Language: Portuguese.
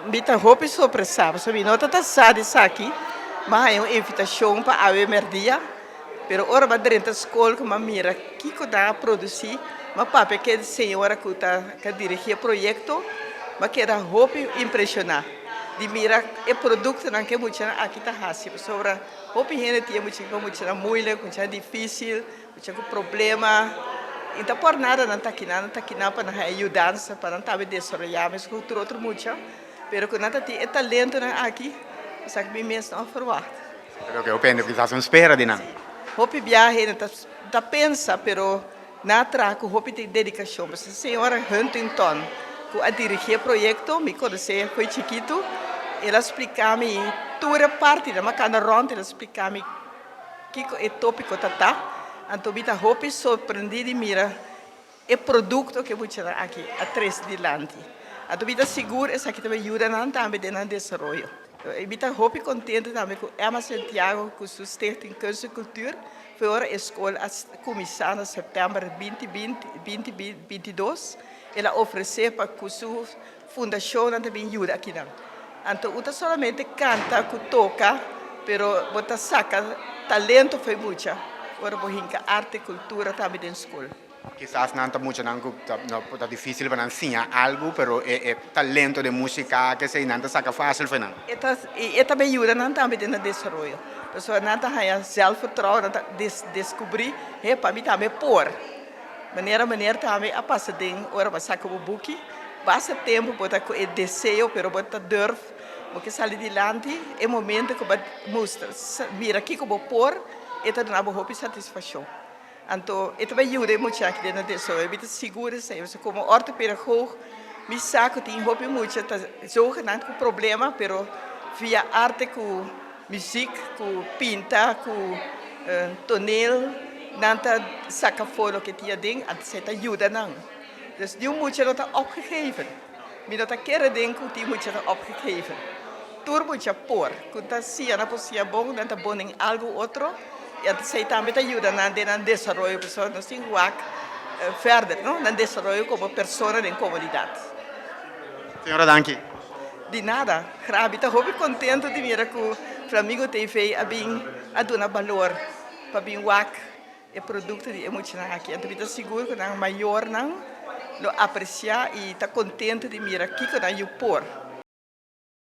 Bita roupa surpresa, sabe? Nota tá sadi aqui, mas é uma invitação para a merdia. Pero ora ba dentro da escola que mira que dá produzir, mas papai que a senhora que tá que dirige o projeto, mas que dá roupa impressionar. De mira e produto não que muito aqui tá rápido, sobre roupa gente tinha muito muito difícil, muito problema. Então por nada não tá aqui não para ajudar, para não estar desenvolvendo, mas com outro muito. Pero que nada tem talento aqui, sabe bem mesmo não forward. Pero che opende che sta spera di nan. Hopi viaje ta pensa, pero na traco hopi tem dedicação. Mas a senhora Huntington, que a dirigir o projeto, me conhece, foi chiquito, ela explica-me toda parte da macana ronda, ela explica-me que é tópico tá. Então, me hopi surpreendido e mira o produto que vou tirar aqui, a três de lante. Então, me seguro, essa aqui também ajuda também no desenvolvimento. Eu estou muito contente também com Emma Santiago, com o Stichting Kunst e Cultuur, voor a escola começar em setembro de 2022. Ela ofereceu para a sua fundação também ajuda aqui. Então, não somente canta, toca, mas você saca talento foi muito. Agora, você arte e cultura também na escola. Quizás non mucho non è difficile per insegnare algo, però è talento di musica che sei non sa facile per non. E também ajuda também no desenvolvimento. A pessoa não tem self-vertrouwen, descobrir, para mim também pôr. Maneira também a passar dentro, ora vai sacar o book, passa tempo, bota o desejo, pero bota durf, porque sai de lante, é momento que mostra, mira aqui que vou pôr, e tá dando uma satisfação. Então, isso vai ajudar muito aqui dentro disso. Eu estou segura, como ortopedagogo, me saco tem roupa muito, tá zogenando com problema, pero via arte, com música, com pinta, com tonel, nanta saca fora que tinha dentro, até se ajuda não. Dus die moet je dat opgegeven. Me dat keren denken, die moet je dat opgegeven. Tur moet je por, kunt sia na posia bom, nanta boning algo outro. E sei também ajuda no desenvolvimento pessoa no sin wak verder, no, no desenvolvimento como pessoa na comunidade. Senhora Danki. De nada, grabe, estou muito contente de ver que o Flamengo TV a bem a dar valor para bem wak e produto de emocionar aqui. Então estou seguro que não maior não lo apreciar e está contente de ver aqui que não eu por.